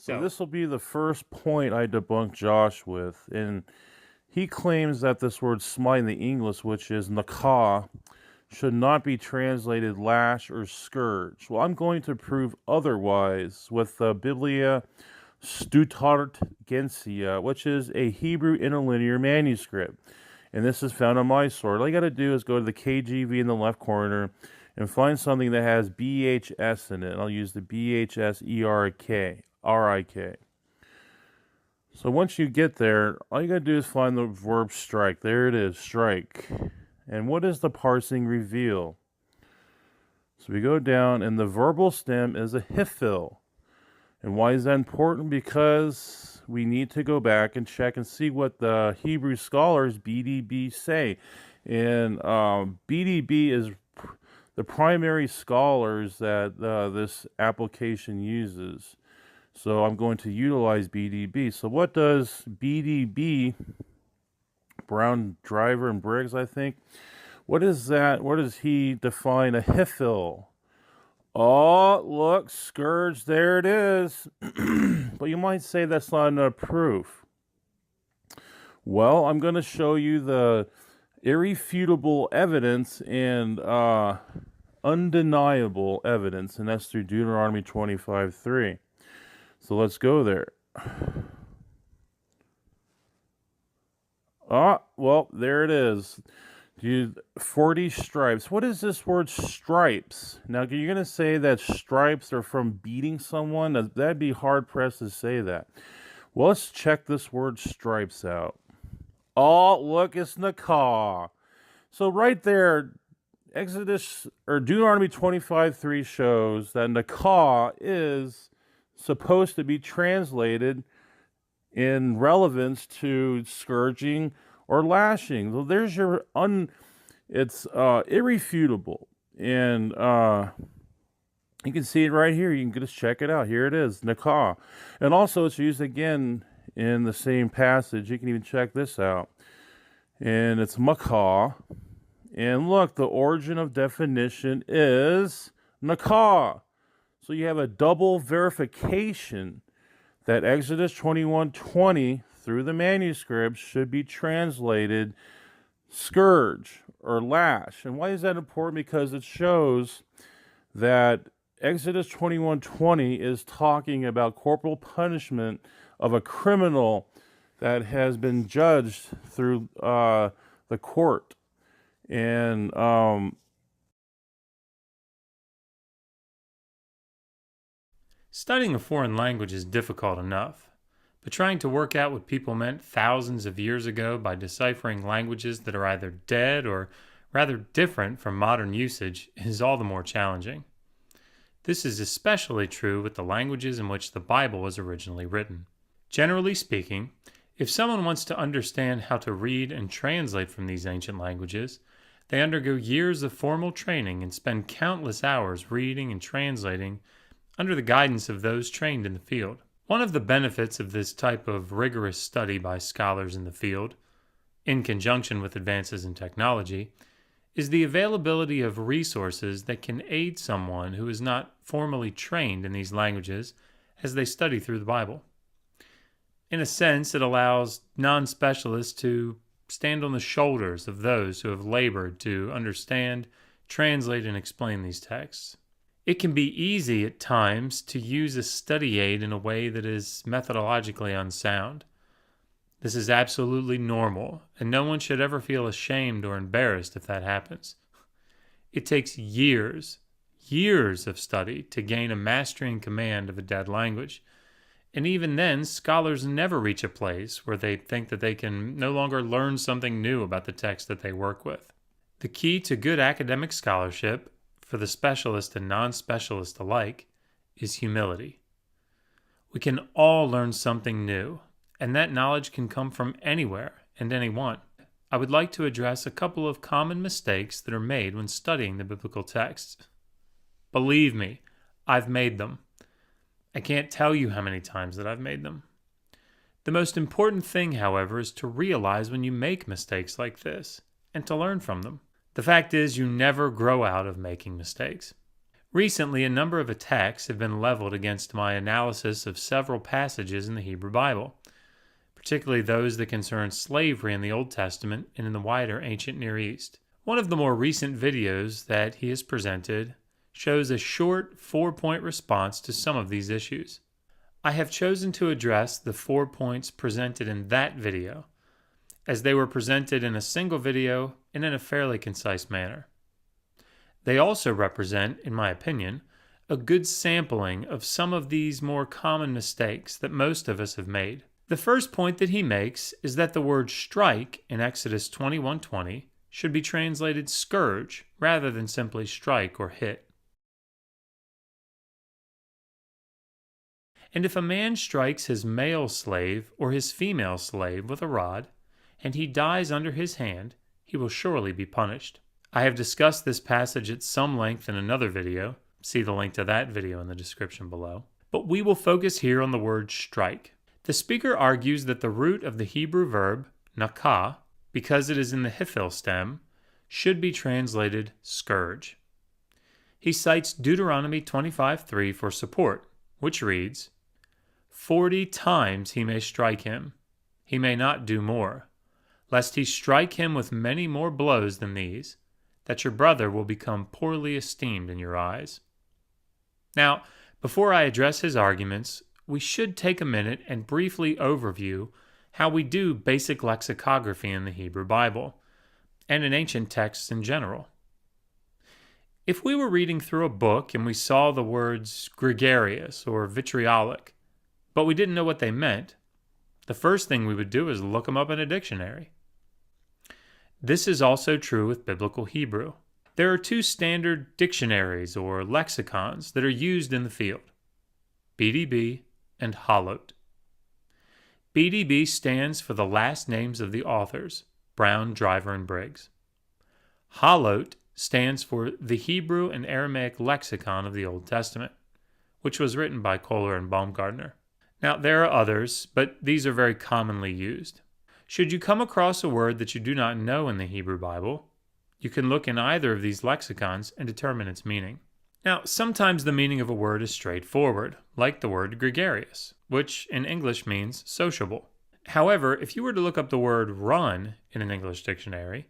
So this will be the first point I debunk Josh with, and he claims that this word smite in the English, which is nakah, should not be translated lash or scourge. Well, I'm going to prove otherwise with the Biblia Stuttgartensia, which is a Hebrew interlinear manuscript. And this is found on my sword. All you got to do is go to the KJV in the left corner and find something that has BHS in it. I'll use the BHSERK. R-I-K. So once you get there, all you got to do is find the verb strike. There it is, strike. And what does the parsing reveal? So we go down, and the verbal stem is a hifil. And why is that important? Because we need to go back and check and see what the Hebrew scholars, BDB, say. And BDB is the primary scholars that this application uses. So I'm going to utilize BDB. So what does BDB, Brown, Driver, and Briggs, I think, what is that? What does he define a hifil? Oh, look, scourge, there it is. But you might say that's not enough proof. Well, I'm going to show you the irrefutable evidence and undeniable evidence, and that's through Deuteronomy 25:3. So let's go there. Well, there it is. 40 stripes. What is this word stripes? Now, you're going to say that stripes are from beating someone? That'd be hard-pressed to say that. Well, let's check this word stripes out. Oh, look, it's nakah. So right there, Deuteronomy 25:3 shows that nakah is supposed to be translated in relevance to scourging or lashing. So there's your it's irrefutable, and you can see it right here. You can just check it out. Here it is, nakah, and also it's used again in the same passage. You can even check this out, and it's makah. And look, the origin of definition is nakah. So you have a double verification that Exodus 21:20 through the manuscript should be translated scourge or lash. And why is that important? Because it shows that Exodus 21:20 is talking about corporal punishment of a criminal that has been judged through the court. And studying a foreign language is difficult enough, but trying to work out what people meant thousands of years ago by deciphering languages that are either dead or rather different from modern usage is all the more challenging. This is especially true with the languages in which the Bible was originally written. Generally speaking, if someone wants to understand how to read and translate from these ancient languages, they undergo years of formal training and spend countless hours reading and translating under the guidance of those trained in the field. One of the benefits of this type of rigorous study by scholars in the field, in conjunction with advances in technology, is the availability of resources that can aid someone who is not formally trained in these languages as they study through the Bible. In a sense, it allows non-specialists to stand on the shoulders of those who have labored to understand, translate, and explain these texts. It can be easy at times to use a study aid in a way that is methodologically unsound. This is absolutely normal, and no one should ever feel ashamed or embarrassed if that happens. It takes years of study to gain a mastery and command of a dead language. And even then, scholars never reach a place where they think that they can no longer learn something new about the text that they work with. The key to good academic scholarship, for the specialist and non-specialist alike, is humility. We can all learn something new, and that knowledge can come from anywhere and anyone. I would like to address a couple of common mistakes that are made when studying the biblical texts. Believe me, I've made them. I can't tell you how many times that I've made them. The most important thing, however, is to realize when you make mistakes like this and to learn from them. The fact is, you never grow out of making mistakes. Recently, a number of attacks have been leveled against my analysis of several passages in the Hebrew Bible, particularly those that concern slavery in the Old Testament and in the wider ancient Near East. One of the more recent videos that he has presented shows a short 4-point response to some of these issues. I have chosen to address the 4 points presented in that video, as they were presented in a single video and in a fairly concise manner. They also represent, in my opinion, a good sampling of some of these more common mistakes that most of us have made. The first point that he makes is that the word strike in Exodus 21:20 should be translated scourge rather than simply strike or hit. And if a man strikes his male slave or his female slave with a rod, and he dies under his hand, he will surely be punished. I have discussed this passage at some length in another video. See the link to that video in the description below. But we will focus here on the word strike. The speaker argues that the root of the Hebrew verb nakah, because it is in the hifil stem, should be translated scourge. He cites Deuteronomy 25:3 for support, which reads, 40 times he may strike him. He may not do more, lest he strike him with many more blows than these, that your brother will become poorly esteemed in your eyes. Now, before I address his arguments, we should take a minute and briefly overview how we do basic lexicography in the Hebrew Bible, and in ancient texts in general. If we were reading through a book and we saw the words gregarious or vitriolic, but we didn't know what they meant, the first thing we would do is look them up in a dictionary. This is also true with Biblical Hebrew. There are 2 standard dictionaries or lexicons that are used in the field, BDB and Hollot. BDB stands for the last names of the authors, Brown, Driver, and Briggs. Hollot stands for the Hebrew and Aramaic lexicon of the Old Testament, which was written by Kohler and Baumgartner. Now, there are others, but these are very commonly used. Should you come across a word that you do not know in the Hebrew Bible, you can look in either of these lexicons and determine its meaning. Now, sometimes the meaning of a word is straightforward, like the word gregarious, which in English means sociable. However, if you were to look up the word run in an English dictionary,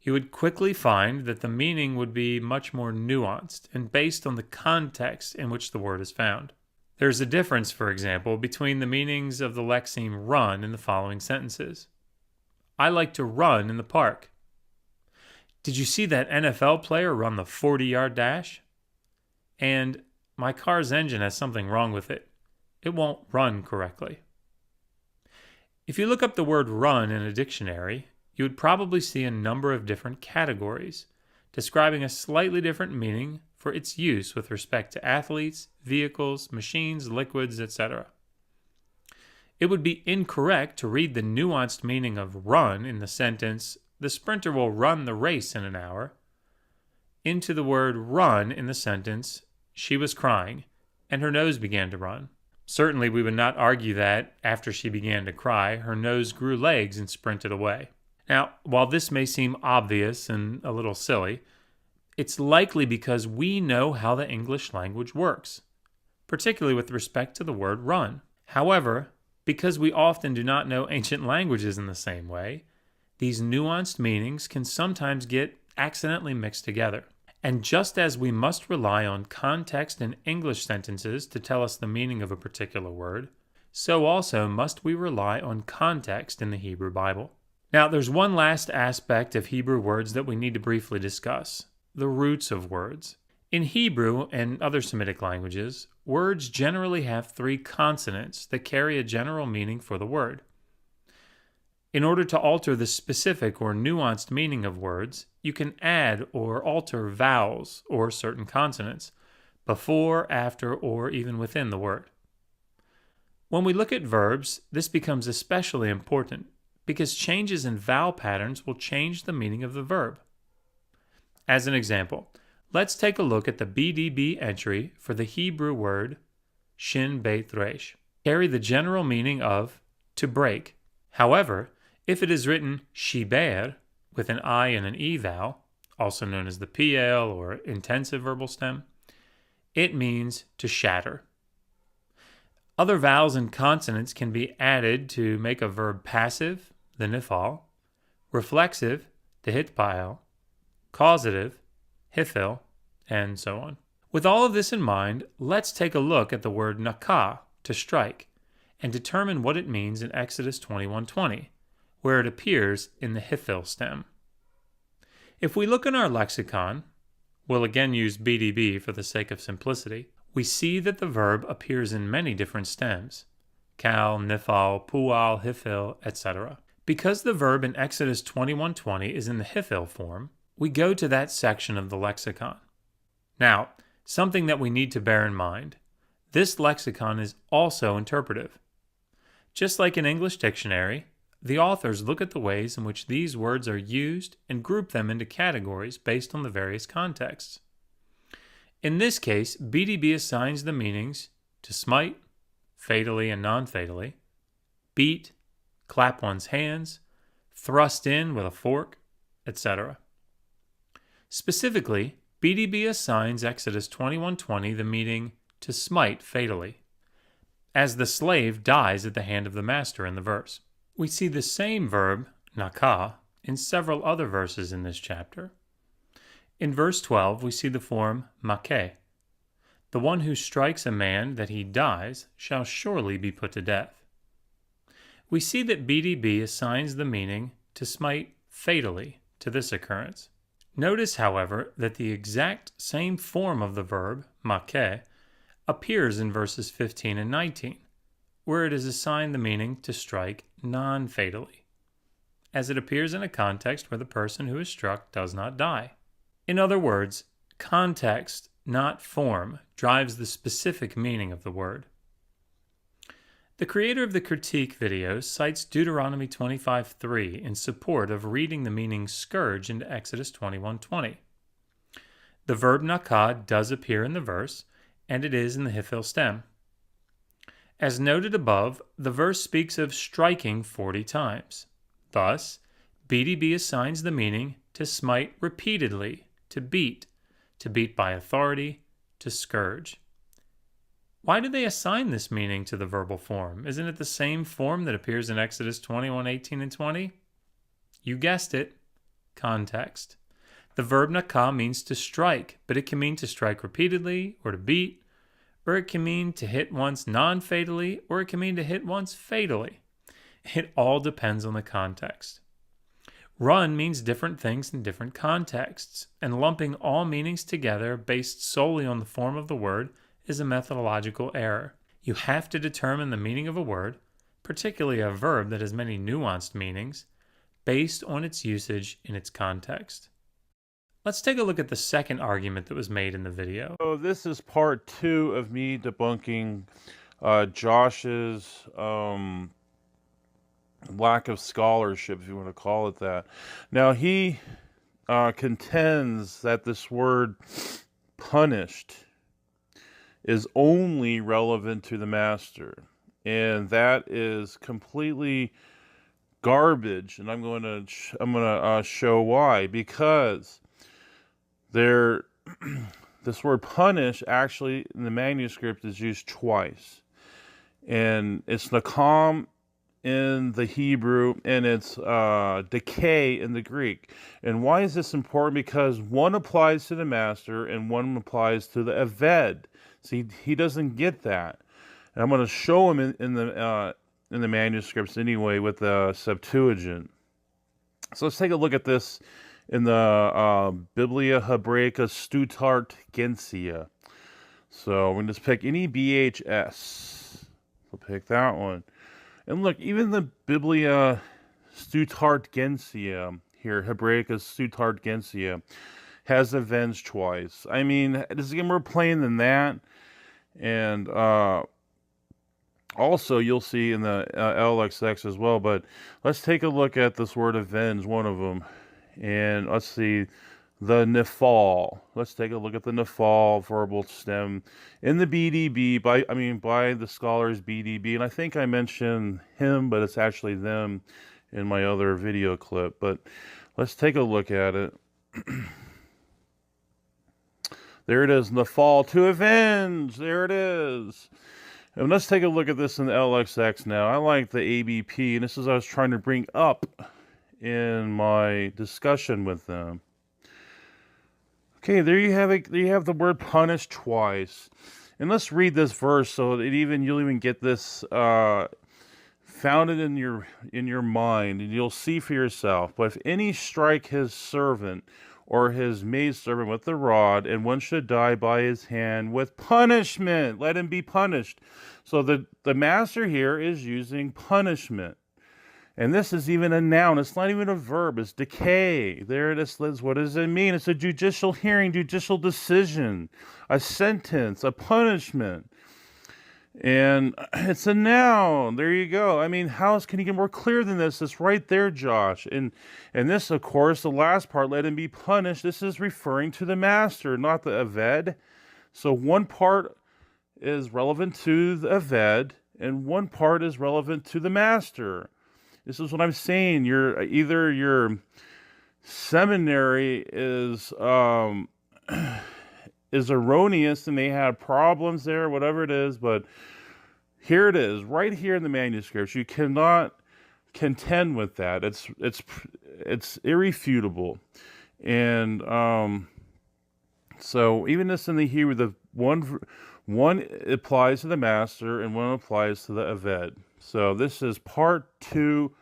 you would quickly find that the meaning would be much more nuanced and based on the context in which the word is found. There's a difference, for example, between the meanings of the lexeme run in the following sentences. I like to run in the park. Did you see that NFL player run the 40-yard dash? And my car's engine has something wrong with it. It won't run correctly. If you look up the word run in a dictionary, you would probably see a number of different categories, describing a slightly different meaning for its use with respect to athletes, vehicles, machines, liquids, etc. It would be incorrect to read the nuanced meaning of run in the sentence, the sprinter will run the race in an hour, into the word run in the sentence, she was crying, and her nose began to run. Certainly we would not argue that, after she began to cry, her nose grew legs and sprinted away. Now, while this may seem obvious and a little silly, it's likely because we know how the English language works, particularly with respect to the word run. However, because we often do not know ancient languages in the same way, these nuanced meanings can sometimes get accidentally mixed together. And just as we must rely on context in English sentences to tell us the meaning of a particular word, so also must we rely on context in the Hebrew Bible. Now, there's one last aspect of Hebrew words that we need to briefly discuss: the roots of words. In Hebrew and other Semitic languages, words generally have 3 consonants that carry a general meaning for the word. In order to alter the specific or nuanced meaning of words, you can add or alter vowels or certain consonants before, after, or even within the word. When we look at verbs, this becomes especially important because changes in vowel patterns will change the meaning of the verb. As an example, let's take a look at the BDB entry for the Hebrew word shin beit resh. Carry the general meaning of to break. However, if it is written shiber with an I and an E vowel, also known as the PL or intensive verbal stem, It means to shatter. Other vowels and consonants can be added to make a verb passive, the 𝑒𝑭, reflexive, the 𝑒𝑡𝑝āyō, causative, 𝑒𝑝hil, and so on. With all of this in mind, let's take a look at the word 𝑛akā, to strike, and determine what it means in Exodus 21:20, where it appears in the 𝑒𝑝hil stem. If we look in our lexicon, we'll again use BDB for the sake of simplicity, we see that the verb appears in many different stems, cal, nifal, pual, 𝑒𝑝hil, etc. Because the verb in Exodus 21:20 is in the 𝑒𝑝hil form, we go to that section of the lexicon. Now, something that we need to bear in mind, this lexicon is also interpretive. Just like an English dictionary, the authors look at the ways in which these words are used and group them into categories based on the various contexts. In this case, BDB assigns the meanings to smite, fatally and non-fatally, beat, clap one's hands, thrust in with a fork, etc. Specifically, BDB assigns Exodus 21:20 the meaning to smite fatally, as the slave dies at the hand of the master in the verse. We see the same verb, 𝑛akā, in several other verses in this chapter. In verse 12, we see the form 𝑚akē. The one who strikes a man that he dies shall surely be put to death. We see that BDB assigns the meaning to smite fatally to this occurrence. Notice, however, that the exact same form of the verb, 𝑚akē, appears in verses 15 and 19, where it is assigned the meaning to strike non-fatally, as it appears in a context where the person who is struck does not die. In other words, context, not form, drives the specific meaning of the word. The creator of the critique videos cites Deuteronomy 25:3 in support of reading the meaning scourge into Exodus 21:20. The verb 𝑛akā does appear in the verse, and it is in the 𝑒𝑝hil stem. As noted above, the verse speaks of striking 40 times. Thus, BDB assigns the meaning to smite repeatedly, to beat by authority, to scourge. Why do they assign this meaning to the verbal form? Isn't it the same form that appears in Exodus 21:18 and 20? You guessed it, context. The verb 𝑛akā means to strike, but it can mean to strike repeatedly or to beat, or it can mean to hit once non-fatally, or it can mean to hit once fatally. It all depends on the context. Run means different things in different contexts, and lumping all meanings together based solely on the form of the word is a methodological error. You have to determine the meaning of a word, particularly a verb that has many nuanced meanings, based on its usage in its context. Let's take a look at the second argument that was made in the video. So this is part 2 of me debunking Josh's lack of scholarship, if you want to call it that. Now, he contends that this word punished is only relevant to the master, and that is completely garbage, and I'm going to show why. Because this word punish actually in the manuscript is used twice, and it's nakam in the Hebrew, and it's decay in the Greek. And why is this important? Because one applies to the master and one applies to the eved. See, he doesn't get that, and I'm going to show him in the manuscripts anyway with the Septuagint. So let's take a look at this in the Biblia Hebraica Stuttgartensia. So we're going to just pick any BHS. We'll pick that one. And look, even the Biblia Stuttgartensia here, Hebraica Stuttgartensia, has avenged twice. I mean, this is getting more plain than that. And also, you'll see in the LXX as well. But let's take a look at this word avenge, one of them. And let's see, the nifal. Let's take a look at the nifal verbal stem in the BDB, by the scholars BDB. And I think I mentioned him, but it's actually them in my other video clip. But let's take a look at it. There it is in the fall. To avenge. There it is. And let's take a look at this in the LXX now. I like the ABP, and this is what I was trying to bring up in my discussion with them. Okay, there you have it. There you have the word punish twice. And let's read this verse so that you'll even get this founded in your mind, and you'll see for yourself. But if any strike his servant or his maidservant with the rod, and one should die by his hand with punishment, let him be punished. So the master here is using punishment. And this is even a noun. It's not even a verb. It's decay. There it is, Liz. What does it mean? It's a judicial hearing, judicial decision, a sentence, a punishment. And it's a noun. There you go. I mean, how else can you get more clear than this? It's right there, Josh. And this, of course, the last part, let him be punished. This is referring to the master, not the aved. So one part is relevant to the aved, and one part is relevant to the master. This is what I'm saying. Either your seminary is erroneous and they have problems there, whatever it is, but here it is, right here in the manuscripts. You cannot contend with that. It's irrefutable. And so even this in the Hebrew, the one applies to the master and one applies to the aved. So this is part 2,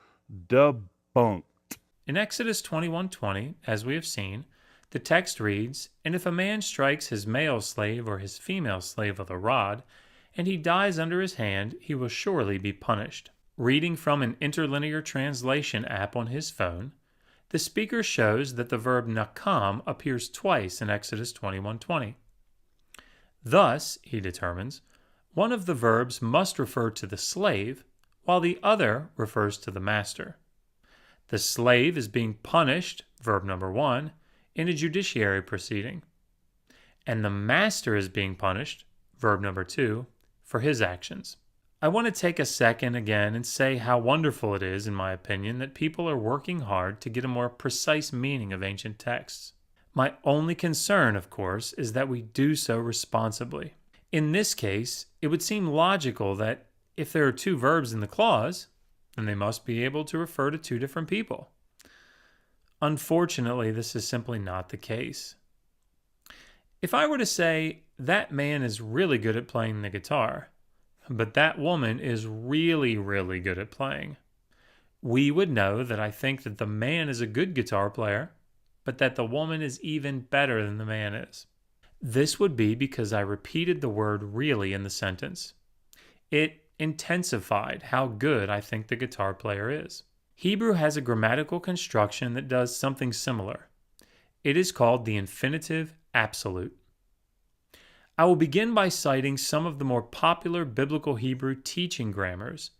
debunked. In Exodus 21:20, as we have seen, the text reads, "And if a man strikes his male slave or his female slave with a rod, and he dies under his hand, he will surely be punished." Reading from an interlinear translation app on his phone, the speaker shows that the verb nakam appears twice in Exodus 21:20. Thus, he determines, one of the verbs must refer to the slave, while the other refers to the master. The slave is being punished, verb number 1, in a judiciary proceeding, and the master is being punished, verb number 2, for his actions. I want to take a second again and say how wonderful it is, in my opinion, that people are working hard to get a more precise meaning of ancient texts. My only concern, of course, is that we do so responsibly. In this case, it would seem logical that if there are 2 verbs in the clause, then they must be able to refer to 2 different people. Unfortunately, this is simply not the case. If I were to say, that man is really good at playing the guitar, but that woman is really, really good at playing, we would know that I think that the man is a good guitar player, but that the woman is even better than the man is. This would be because I repeated the word really in the sentence. It intensified how good I think the guitar player is. Hebrew has a grammatical construction that does something similar. It is called the infinitive absolute. I will begin by citing some of the more popular biblical Hebrew teaching grammars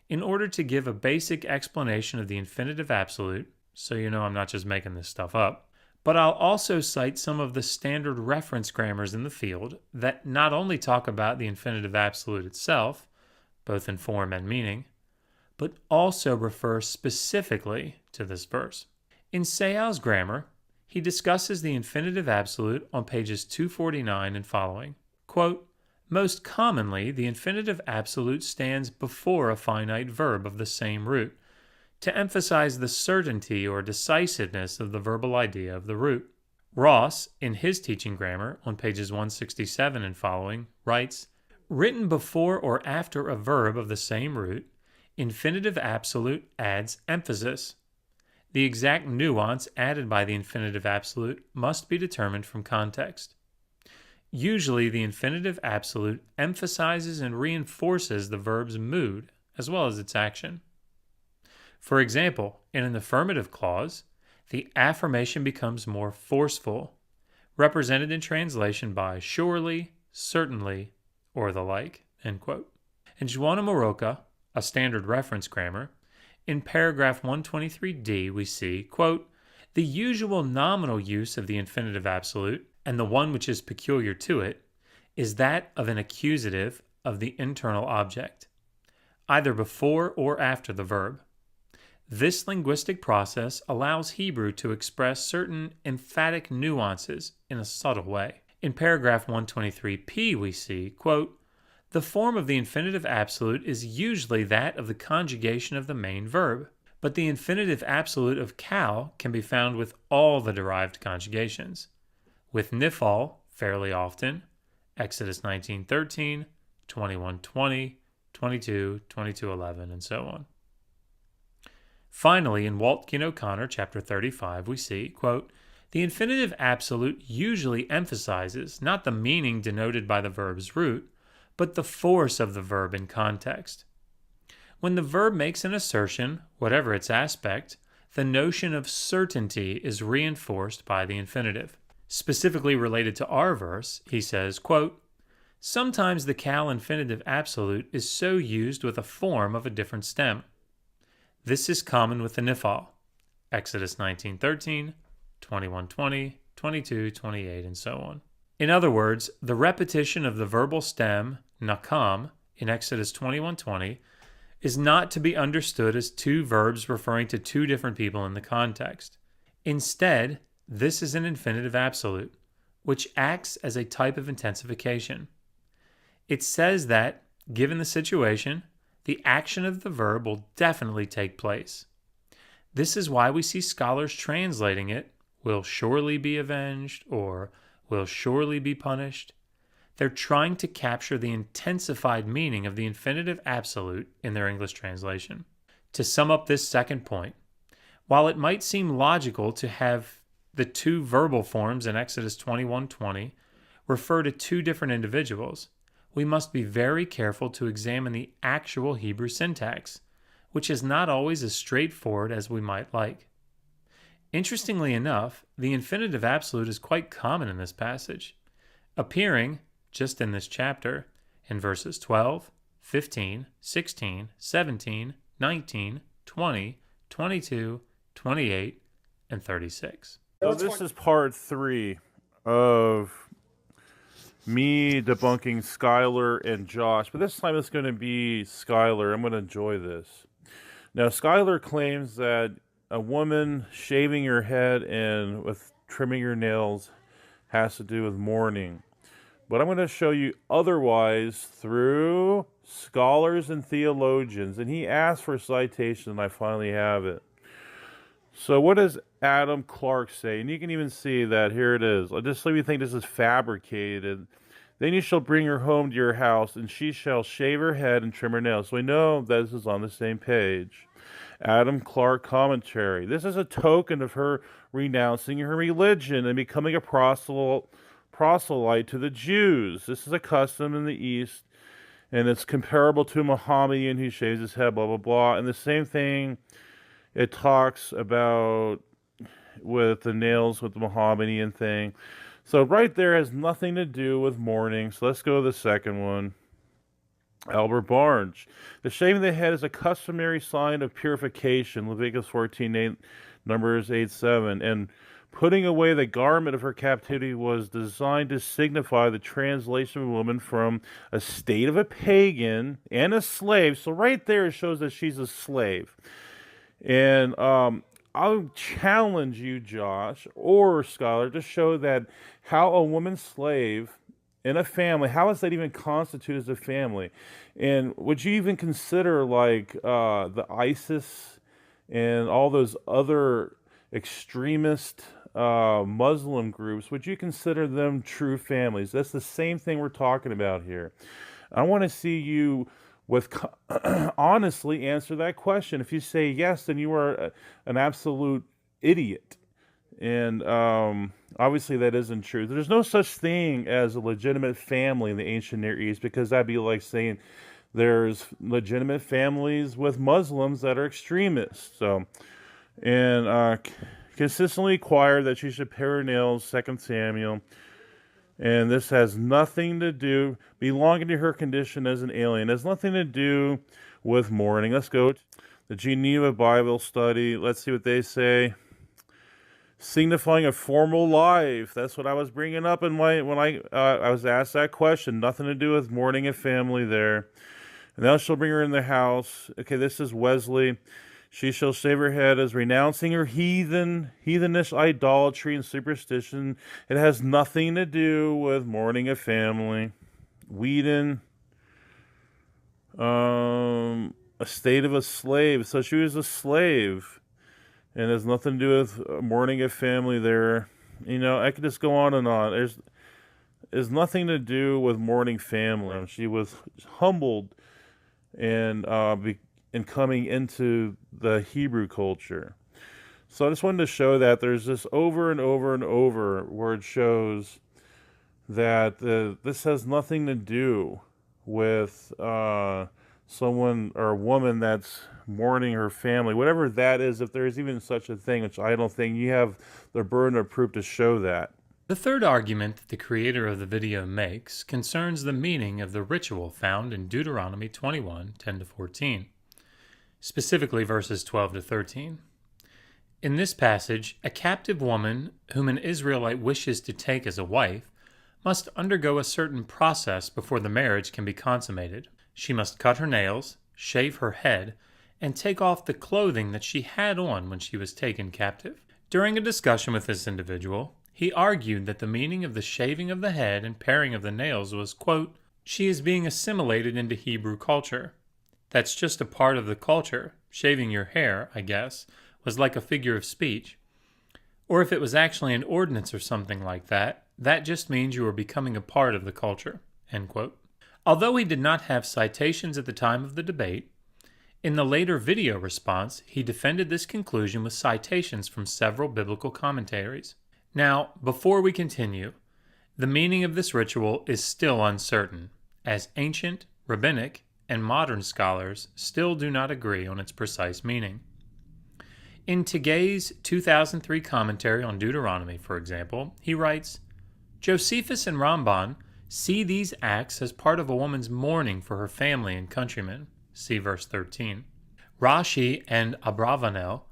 in order to give a basic explanation of the infinitive absolute, so you know I'm not just making this stuff up. But I'll also cite some of the standard reference grammars in the field that not only talk about the infinitive absolute itself, both in form and meaning, but also refer specifically to this verse. In 🀭's grammar, he discusses the infinitive absolute on pages 249 and following. Quote, "Most commonly, the infinitive absolute stands before a finite verb of the same root, to emphasize the certainty or decisiveness of the verbal idea of the root." Ross, in his teaching grammar on pages 167 and following, writes, "Written before or after a verb of the same root, infinitive absolute adds emphasis. The exact nuance added by the infinitive absolute must be determined from context. Usually, the infinitive absolute emphasizes and reinforces the verb's mood as well as its action. For example, in an affirmative clause, the affirmation becomes more forceful, represented in translation by surely, certainly, or the like." End quote. In 🀭, a standard reference grammar, in paragraph 123d we see, quote, "The usual nominal use of the infinitive absolute, and the one which is peculiar to it, is that of an accusative of the internal object, either before or after the verb. This linguistic process allows Hebrew to express certain emphatic nuances in a subtle way. In paragraph 123p, we see, quote, the form of the infinitive absolute is usually that of the conjugation of the main verb, but the infinitive absolute of cal can be found with all the derived conjugations. With nifal, fairly often, Exodus 19:13, 21:20, 22:11, and so on. Finally, in Waltkin O'Connor, chapter 35, we see, quote, the infinitive absolute usually emphasizes not the meaning denoted by the verb's root, but the force of the verb in context. When the verb makes an assertion, whatever its aspect, the notion of certainty is reinforced by the infinitive. Specifically related to our verse, he says, quote, sometimes the cal infinitive absolute is so used with a form of a different stem. This is common with the nifal, Exodus 19:13, 21:20, 22:28, and so on. In other words, the repetition of the verbal stem, nakam, in Exodus 21:20 is not to be understood as two verbs referring to two different people in the context. Instead, this is an infinitive absolute, which acts as a type of intensification. It says that, given the situation, the action of the verb will definitely take place. This is why we see scholars translating it, will surely be avenged, or will surely be punished. They're trying to capture the intensified meaning of the infinitive absolute in their English translation. To sum up this second point, while it might seem logical to have the two verbal forms in Exodus 21:20 refer to two different individuals, we must be very careful to examine the actual Hebrew syntax, which is not always as straightforward as we might like. Interestingly enough, the infinitive absolute is quite common in this passage, appearing, just in this chapter, in verses 12, 15, 16, 17, 19, 20, 22, 28, and 36. So this is part 3 of me debunking Skylar and Josh, but this time it's going to be Skylar. I'm going to enjoy this. Now, Skylar claims that a woman shaving her head and with trimming her nails has to do with mourning. But I'm going to show you otherwise through scholars and theologians. And he asked for a citation, and I finally have it. So what does Adam Clark say? And you can even see that here it is. I just let you think this is fabricated. Then you shall bring her home to your house, and she shall shave her head and trim her nails. So we know that this is on the same page. Adam Clark commentary. This is a token of her renouncing her religion and becoming a proselyte to the Jews. This is a custom in the East, and it's comparable to a Mohammedan who shaves his head, blah, blah, blah. And the same thing it talks about with the nails with the Mohammedan thing. So right there has nothing to do with mourning. So let's go to the second one. Albert Barnes. The shaving of the head is a customary sign of purification. Leviticus 14:8, Numbers 8:7. And putting away the garment of her captivity was designed to signify the translation of a woman from a state of a pagan and a slave. So right there it shows that she's a slave. And I'll challenge you, Josh, or Scholar, to show that how a woman slave in a family, how is that even constituted as a family? And would you even consider like the ISIS and all those other extremist Muslim groups, would you consider them true families? That's the same thing we're talking about here. I want to see you honestly answer that question. If you say yes, then you are an absolute idiot. And obviously that isn't true. There's no such thing as a legitimate family in the ancient Near East, because that'd be like saying there's legitimate families with Muslims that are extremists. So, and consistently required that she should pare her nails, 2 Samuel. And this has nothing to do, belonging to her condition as an alien, it has nothing to do with mourning. Let's go to the Geneva Bible Study. Let's see what they say. Signifying a formal life. That's what I was bringing up when I was asked that question. Nothing to do with mourning a family there. And thou shalt bring her in the house. Okay, this is Wesley. She shall shave her head as renouncing her heathenish idolatry and superstition. It has nothing to do with mourning a family. Whedon, a state of a slave. So she was a slave, and it has nothing to do with mourning a family there. I could just go on and on. There's nothing to do with mourning family. She was humbled and coming into the Hebrew culture. So I just wanted to show that there's this over and over and over where it shows that this has nothing to do with someone or a woman that's mourning her family, whatever that is, if there is even such a thing, which I don't think. You have the burden of proof to show that. The third argument that the creator of the video makes concerns the meaning of the ritual found in Deuteronomy 21:10-14, specifically verses 12-13. In this passage, a captive woman whom an Israelite wishes to take as a wife must undergo a certain process before the marriage can be consummated. She must cut her nails, shave her head, and take off the clothing that she had on when she was taken captive. During a discussion with this individual, he argued that the meaning of the shaving of the head and paring of the nails was, quote, she is being assimilated into Hebrew culture. That's just a part of the culture. Shaving your hair, I guess, was like a figure of speech. Or if it was actually an ordinance or something like that, that just means you are becoming a part of the culture, end quote. Although he did not have citations at the time of the debate, in the later video response, he defended this conclusion with citations from several biblical commentaries. Now, before we continue, the meaning of this ritual is still uncertain, as ancient, rabbinic, and modern scholars still do not agree on its precise meaning. In Tegay's 2003 commentary on Deuteronomy, for example, he writes, Josephus and Ramban see these acts as part of a woman's mourning for her family and countrymen. See verse 13. Rashi and Abravanel,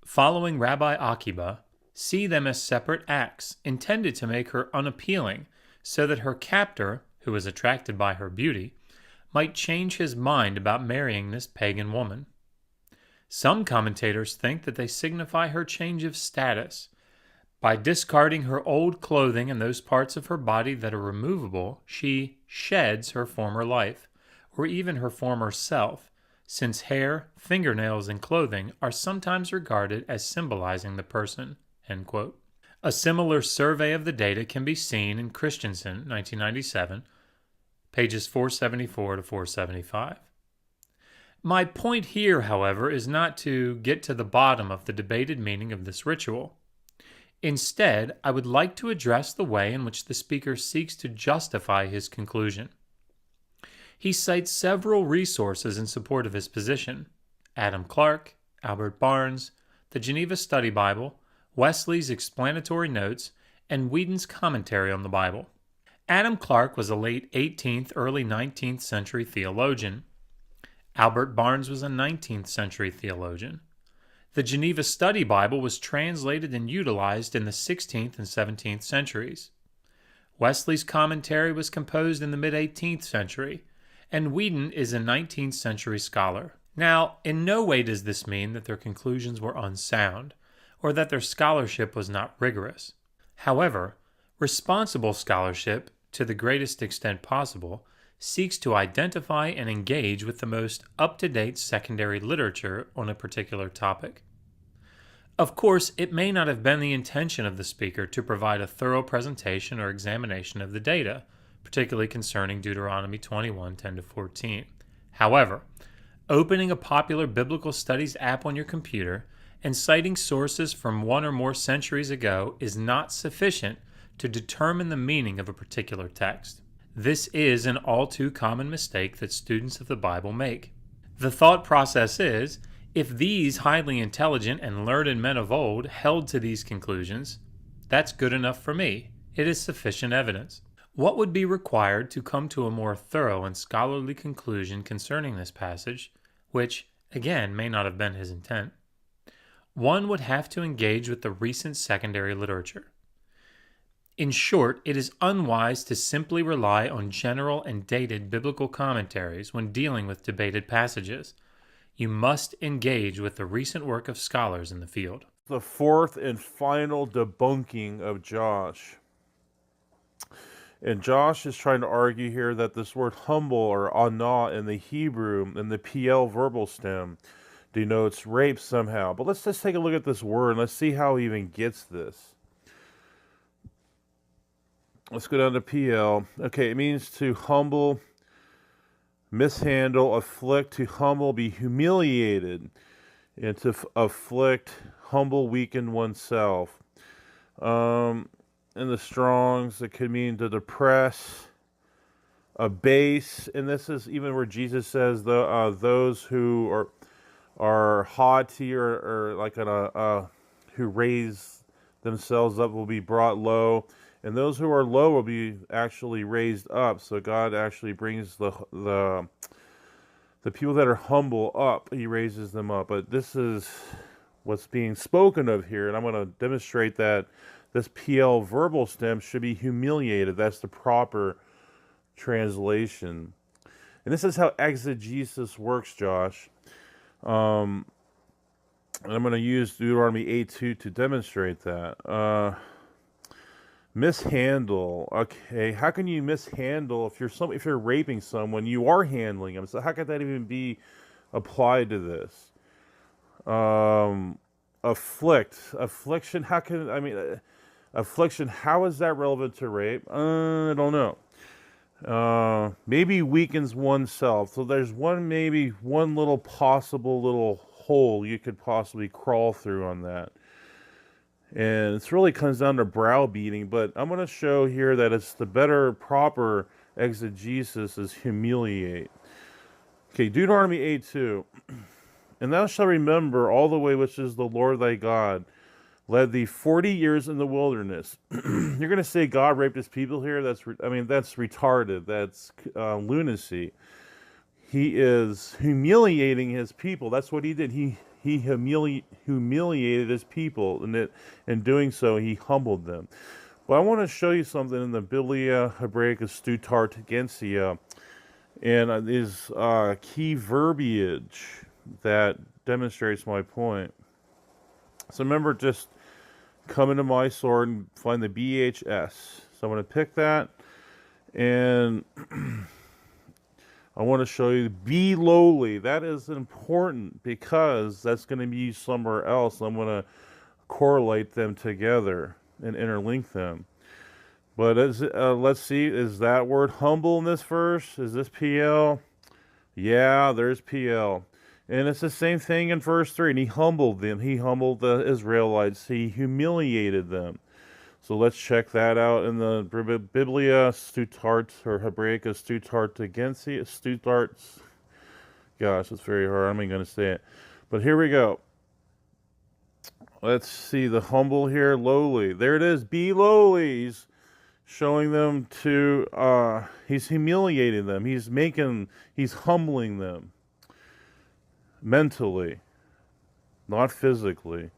following Rabbi Akiba, see them as separate acts intended to make her unappealing so that her captor, who was attracted by her beauty, might change his mind about marrying this pagan woman. Some commentators think that they signify her change of status. By discarding her old clothing and those parts of her body that are removable, she sheds her former life, or even her former self, since hair, fingernails, and clothing are sometimes regarded as symbolizing the person. End quote. A similar survey of the data can be seen in Christensen, 1997, pages 474-475. My point here, however, is not to get to the bottom of the debated meaning of this ritual. Instead, I would like to address the way in which the speaker seeks to justify his conclusion. He cites several resources in support of his position: Adam Clarke, Albert Barnes, the Geneva Study Bible, Wesley's explanatory notes, and Whedon's commentary on the Bible. Adam Clarke was a late 18th, early 19th century theologian. Albert Barnes was a 19th century theologian. The Geneva Study Bible was translated and utilized in the 16th and 17th centuries. Wesley's commentary was composed in the mid-18th century, and Whedon is a 19th century scholar. Now, in no way does this mean that their conclusions were unsound, or that their scholarship was not rigorous. However, responsible scholarship, to the greatest extent possible, seeks to identify and engage with the most up-to-date secondary literature on a particular topic. Of course, it may not have been the intention of the speaker to provide a thorough presentation or examination of the data, particularly concerning Deuteronomy 21:10-14. However, opening a popular biblical studies app on your computer and citing sources from one or more centuries ago is not sufficient to determine the meaning of a particular text. This is an all too common mistake that students of the Bible make. The thought process is, if these highly intelligent and learned men of old held to these conclusions, that's good enough for me. It is sufficient evidence. What would be required to come to a more thorough and scholarly conclusion concerning this passage, which, again, may not have been his intent? One would have to engage with the recent secondary literature. In short, it is unwise to simply rely on general and dated biblical commentaries when dealing with debated passages. You must engage with the recent work of scholars in the field. The fourth and final debunking of Josh. And Josh is trying to argue here that this word humble or ana in the Hebrew in the PL verbal stem denotes rape somehow. But let's just take a look at this word and let's see how he even gets this. Let's go down to PL. Okay, it means to humble, mishandle, afflict, to humble, be humiliated, and to afflict, humble, weaken oneself. In the Strongs, it could mean to depress, abase, and this is even where Jesus says those who are haughty or like who raise themselves up will be brought low, and those who are low will be actually raised up. So God actually brings the people that are humble up. He raises them up. But this is what's being spoken of here, and I'm going to demonstrate that this PL verbal stem should be humiliated. That's the proper translation. And this is how exegesis works, Josh. And I'm going to use Deuteronomy 8:2 to demonstrate that. Mishandle. Okay, how can you mishandle if you're raping someone? You are handling them. So how could that even be applied to this? Affliction. Affliction. How is that relevant to rape? I don't know. Maybe weakens oneself. So there's one little possible little hole you could possibly crawl through on that. And it really comes down to browbeating, but I'm going to show here that it's the better, proper exegesis is humiliate. Okay, Deuteronomy 8:2. And thou shalt remember all the way which is the Lord thy God led thee 40 years in the wilderness. You're going to say God raped his people here? That's retarded. That's lunacy. He is humiliating his people. That's what he did. He humiliated his people, and in doing so, he humbled them. But I want to show you something in the Biblia Hebraica Stutartensia, and is key verbiage that demonstrates my point. So remember, just come into my sword and find the BHS. So I'm going to pick that, and I want to show you be lowly. That is important because that's going to be used somewhere else. I'm going to correlate them together and interlink them. But let's see, is that word humble in this verse? Is this PL? Yeah, there's PL. And it's the same thing in verse 3. And he humbled them. He humbled the Israelites. He humiliated them. So let's check that out in the Biblia Stutart or Hebraica Stutartensia. Stutarts. Gosh, it's very hard. I'm not going to say it. But here we go. Let's see the humble here, lowly. There it is. Be lowly. He's showing them to, he's humiliating them. He's humbling them. Mentally. Not physically.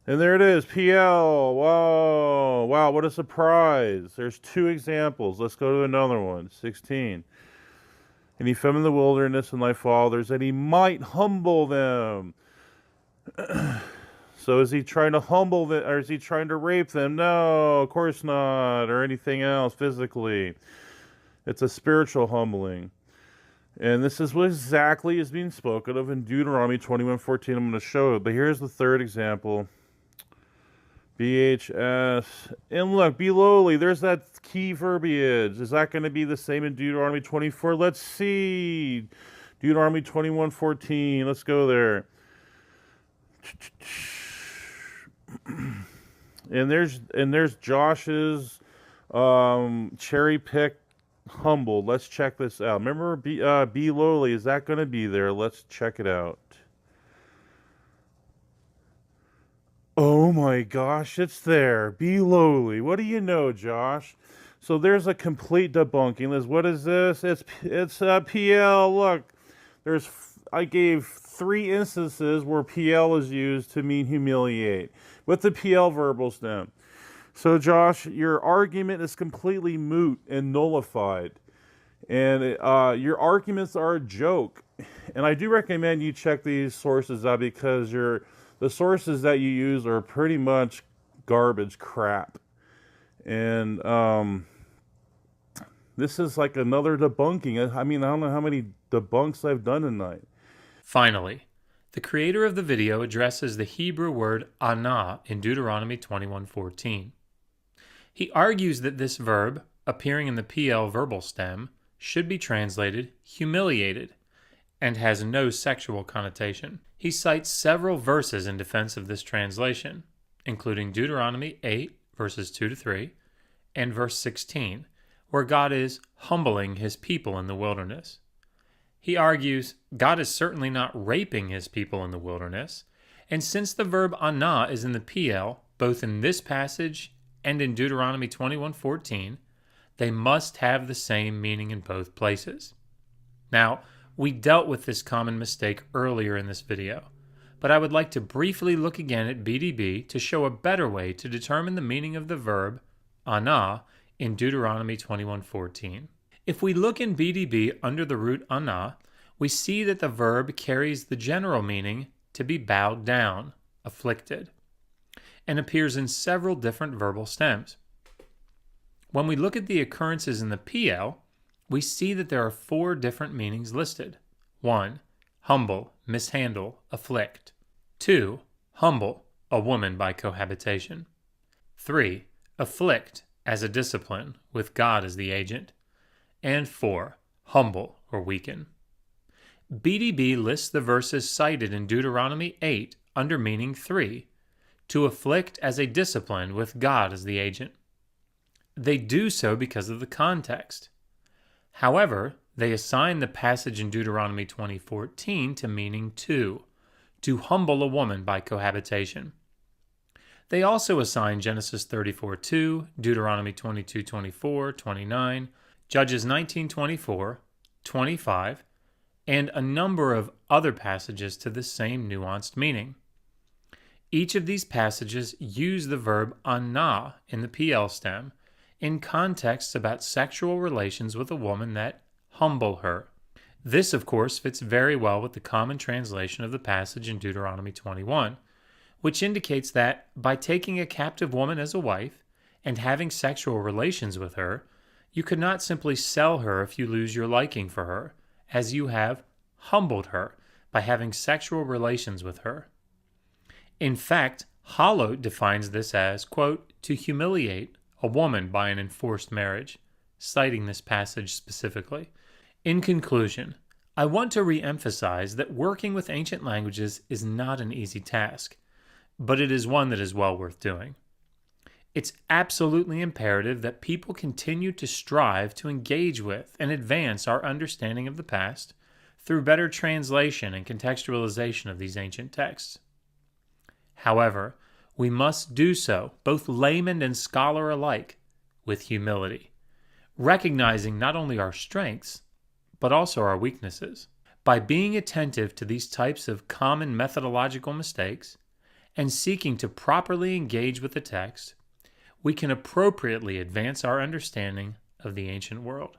And there it is, PL. Whoa. Wow, what a surprise. There's two examples. Let's go to another one. 16. And he fed in the wilderness and thy fathers, that he might humble them. So is he trying to humble them, or is he trying to rape them? No, of course not, or anything else physically. It's a spiritual humbling. And this is what exactly is being spoken of in Deuteronomy 21:14. I'm going to show it, but here's the third example. BHS. And look, be lowly. There's that key verbiage. Is that going to be the same in Deuteronomy 24? Let's see. Deuteronomy 21:14. Let's go there. And there's Josh's cherry pick humbled. Let's check this out. Remember, be lowly. Is that going to be there? Let's check it out. Oh my gosh, it's there. Be lowly. What do you know, Josh? So there's a complete debunking. Liz, what is this? It's PL. Look, I gave 3 instances where PL is used to mean humiliate with the PL verbal stem. So Josh, your argument is completely moot and nullified. And your arguments are a joke. And I do recommend you check these sources out because the sources that you use are pretty much garbage crap. And this is like another debunking. I mean, I don't know how many debunks I've done tonight. Finally, the creator of the video addresses the Hebrew word anah in Deuteronomy 21:14. He argues that this verb, appearing in the PL verbal stem, should be translated humiliated and has no sexual connotation. He cites several verses in defense of this translation, including Deuteronomy 8, verses 2-3, and verse 16, where God is humbling his people in the wilderness. He argues God is certainly not raping his people in the wilderness, and since the verb anah is in the PL, both in this passage and in Deuteronomy 21:14, they must have the same meaning in both places. Now, we dealt with this common mistake earlier in this video, but I would like to briefly look again at BDB to show a better way to determine the meaning of the verb anah in Deuteronomy 21:14. If we look in BDB under the root anah, we see that the verb carries the general meaning to be bowed down, afflicted, and appears in several different verbal stems. When we look at the occurrences in the PL, we see that there are 4 different meanings listed. 1. Humble, mishandle, afflict. 2. Humble, a woman by cohabitation. 3. Afflict, as a discipline, with God as the agent. And 4. Humble or weaken. BDB lists the verses cited in Deuteronomy 8 under meaning 3, to afflict as a discipline with God as the agent. They do so because of the context. However, they assign the passage in Deuteronomy 20:14 to meaning 2, to humble a woman by cohabitation. They also assign Genesis 34:2, Deuteronomy 22:24, 29, Judges 19:24, 25, and a number of other passages to the same nuanced meaning. Each of these passages use the verb anah in the PL stem in contexts about sexual relations with a woman that humble her. This, of course, fits very well with the common translation of the passage in Deuteronomy 21, which indicates that by taking a captive woman as a wife and having sexual relations with her, you could not simply sell her if you lose your liking for her, as you have humbled her by having sexual relations with her. In fact, Hollow defines this as, quote, to humiliate a woman by an enforced marriage, citing this passage specifically. In conclusion, I want to re-emphasize that working with ancient languages is not an easy task, but it is one that is well worth doing. It's absolutely imperative that people continue to strive to engage with and advance our understanding of the past through better translation and contextualization of these ancient texts. However, we must do so, both layman and scholar alike, with humility, recognizing not only our strengths, but also our weaknesses. By being attentive to these types of common methodological mistakes and seeking to properly engage with the text, we can appropriately advance our understanding of the ancient world.